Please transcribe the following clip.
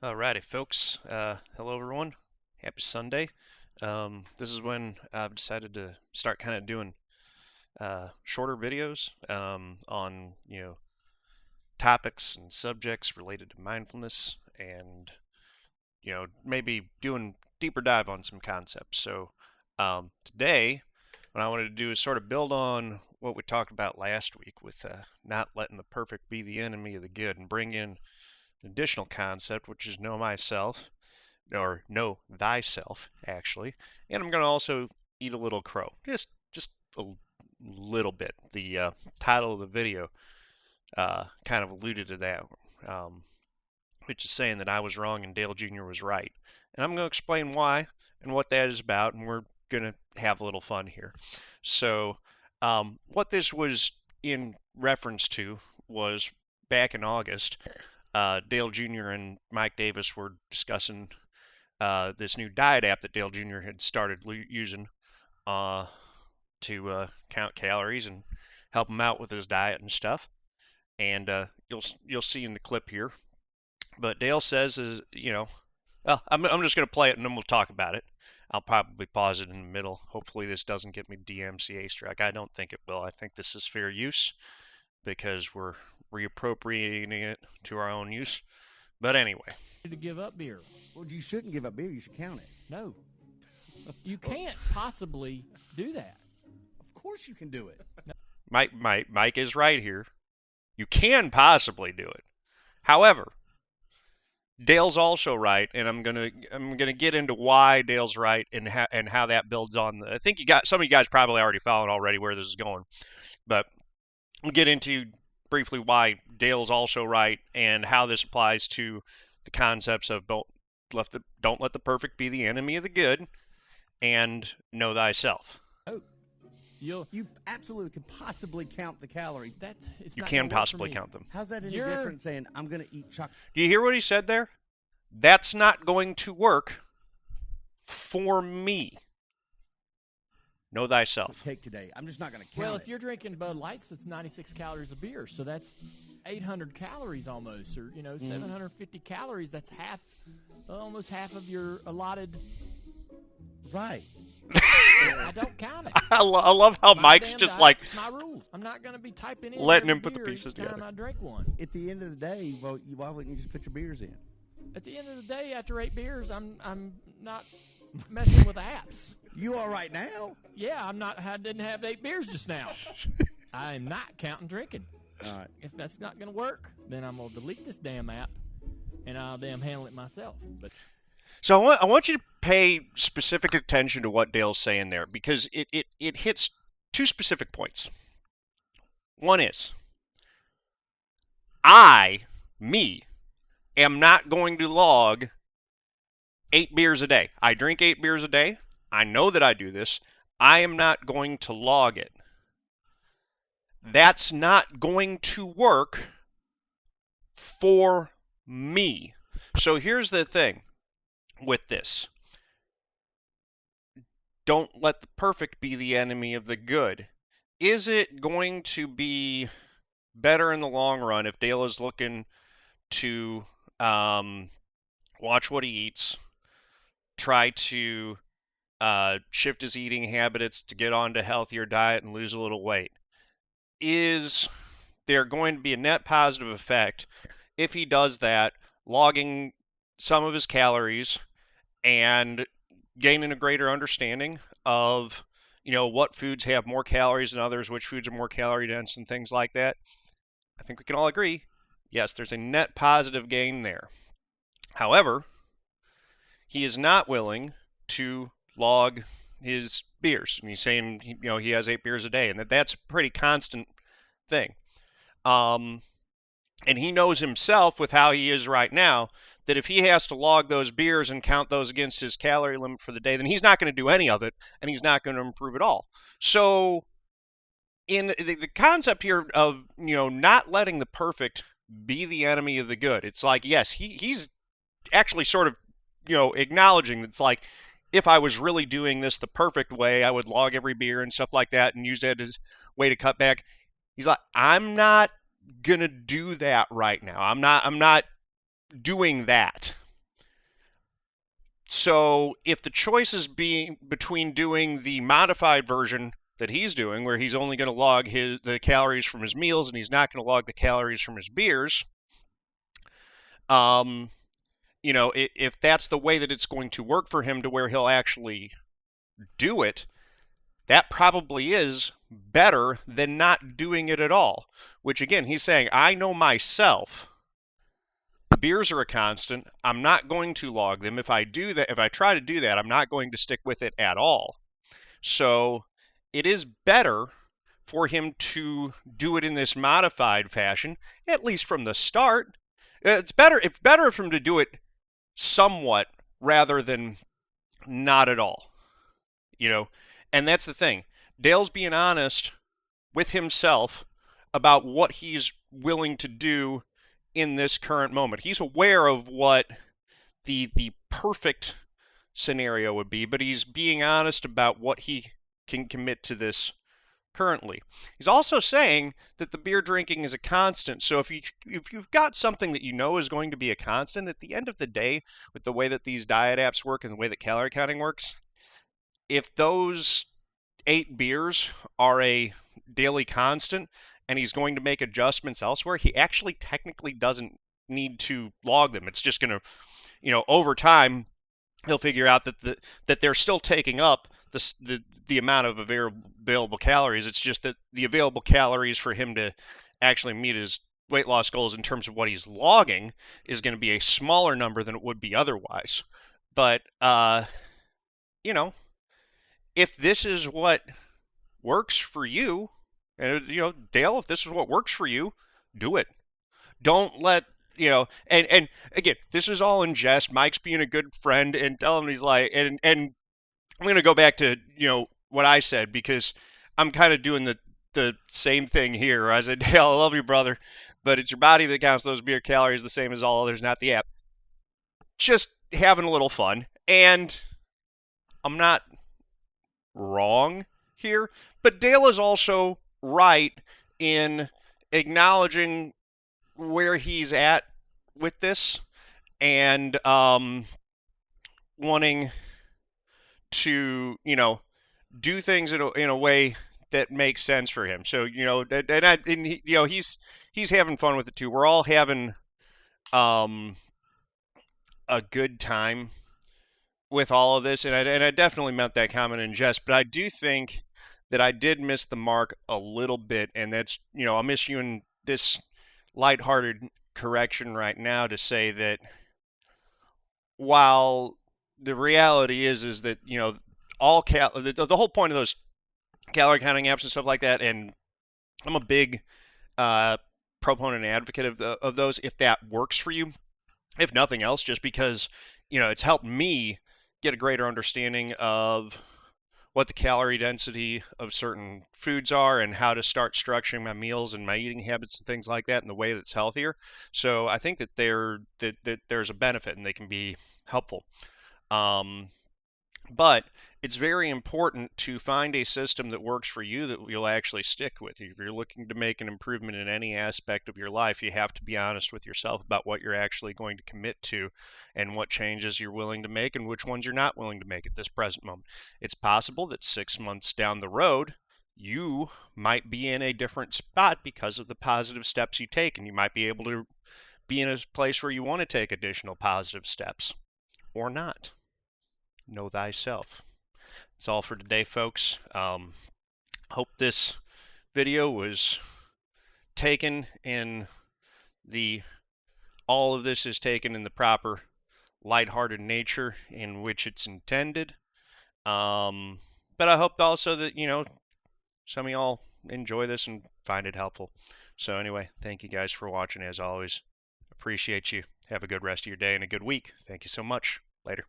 Alrighty, folks. Hello, everyone. Happy Sunday. This is when I've decided to start kind of doing shorter videos on topics and subjects related to mindfulness, and maybe doing deeper dive on some concepts. So today, what I wanted to do is sort of build on what we talked about last week with not letting the perfect be the enemy of the good, and bring in an additional concept, which is know myself, or know thyself, actually. And I'm going to also eat a little crow, just a little bit. The title of the video kind of alluded to that, um, which is saying that I was wrong and Dale Jr. was right. And I'm going to explain why and what that is about, and we're going to have a little fun here. So, what this was in reference to was back in August, Dale Jr. and Mike Davis were discussing this new diet app that Dale Jr. had started using uh, to count calories and help him out with his diet and stuff. And you'll see in the clip here. But Dale says well, I'm just going to play it and then we'll talk about it. I'll probably pause it in the middle. Hopefully this doesn't get me DMCA strike. I don't think it will. I think this is fair use because we're reappropriating it to our own use. But anyway, to give up beer. Well, you shouldn't give up beer. You should count it. No. You can't possibly do that. Of course you can do it. Mike is right here. You can possibly do it. However, Dale's also right, and I'm gonna get into why Dale's right and how that builds on. I think some of you guys probably already followed already where this is going, but we'll get into briefly why Dale's also right and how this applies to the concepts of don't let the perfect be the enemy of the good, and know thyself. Oh, You absolutely could possibly count the calories. You can possibly count them. How's that any different saying, I'm going to eat chocolate? Do you hear what he said there? That's not going to work for me. Know thyself. Cake today. I'm just not going to count well, it. if you're drinking Bud Lights, that's 96 calories of beer, so that's 800 calories almost, or 750 calories. That's almost half of your allotted. Right. I don't count it. I love how Mike's just diet, like my rules. I'm not going to be typing in letting him every put the beer pieces each time together. I drink one. At the end of the day, why wouldn't you just put your beers in? At the end of the day, after 8 beers, I'm not messing with apps. You are right now? Yeah, I didn't have 8 beers just now. I am not counting drinking. All right. If that's not going to work, then I'm going to delete this damn app, and I'll damn handle it myself. But So I want you to pay specific attention to what Dale's saying there, because it hits two specific points. One is, me, am not going to log 8 beers a day. I drink 8 beers a day. I know that I do this. I am not going to log it. That's not going to work for me. So here's the thing with this. Don't let the perfect be the enemy of the good. Is it going to be better in the long run if Dale is looking to watch what he eats, try to shift his eating habits to get onto a healthier diet and lose a little weight? Is there going to be a net positive effect if he does that, logging some of his calories and gaining a greater understanding of what foods have more calories than others, which foods are more calorie dense, and things like that? I think we can all agree, yes, there's a net positive gain there. However, he is not willing to log his beers, and he's saying he has 8 beers a day, and that's a pretty constant thing. And he knows himself, with how he is right now, that if he has to log those beers and count those against his calorie limit for the day, then he's not going to do any of it, and he's not going to improve at all. So in the concept here of not letting the perfect be the enemy of the good, it's like, yes, he's actually sort of acknowledging that it's like, if I was really doing this the perfect way, I would log every beer and stuff like that and use that as a way to cut back. He's like, I'm not gonna do that right now. I'm not doing that. So if the choice is being between doing the modified version that he's doing, where he's only going to log the calories from his meals and he's not going to log the calories from his beers, if that's the way that it's going to work for him to where he'll actually do it, that probably is better than not doing it at all. Which again, he's saying, I know myself. The beers are a constant. I'm not going to log them. If I do that, if I try to do that, I'm not going to stick with it at all. So it is better for him to do it in this modified fashion, at least from the start. It's better for him to do it somewhat rather than not at all. And that's the thing. Dale's being honest with himself about what he's willing to do in this current moment. He's aware of what the perfect scenario would be, but he's being honest about what he can commit to this currently. He's also saying that the beer drinking is a constant. So if you've got something that you know is going to be a constant, at the end of the day, with the way that these diet apps work and the way that calorie counting works, if those 8 beers are a daily constant and he's going to make adjustments elsewhere, he actually technically doesn't need to log them. It's just going to, over time, he'll figure out that they're still taking up the amount of available calories. It's just that the available calories for him to actually meet his weight loss goals in terms of what he's logging is going to be a smaller number than it would be otherwise. But, if this is what works for you, and Dale, if this is what works for you, do it. Don't let and again, this is all in jest. Mike's being a good friend and telling him, he's like, and I'm gonna go back to what I said, because I'm kind of doing the same thing here. I said, Dale, I love you, brother, but it's your body that counts those beer calories the same as all others, not the app. Just having a little fun, and I'm not wrong here, but Dale is also right in acknowledging where he's at with this and wanting to do things in a way that makes sense for him. So he's having fun with it too. We're all having a good time with all of this, and I definitely meant that comment in jest, but I do think that I did miss the mark a little bit, and that's, I'm issuing this lighthearted correction right now to say that while the reality is that, all the whole point of those calorie counting apps and stuff like that, and I'm a big proponent and advocate of those, if that works for you, if nothing else, just because, it's helped me get a greater understanding of what the calorie density of certain foods are and how to start structuring my meals and my eating habits and things like that in the way that's healthier. So I think that there's a benefit and they can be helpful. But it's very important to find a system that works for you that you'll actually stick with. If you're looking to make an improvement in any aspect of your life, you have to be honest with yourself about what you're actually going to commit to and what changes you're willing to make and which ones you're not willing to make at this present moment. It's possible that 6 months down the road, you might be in a different spot because of the positive steps you take, and you might be able to be in a place where you want to take additional positive steps or not. Know thyself. That's all for today, folks. Hope this video was taken in all of this is taken in the proper lighthearted nature in which it's intended. But I hope also that, some of y'all enjoy this and find it helpful. So anyway, thank you guys for watching as always. Appreciate you. Have a good rest of your day and a good week. Thank you so much. Later.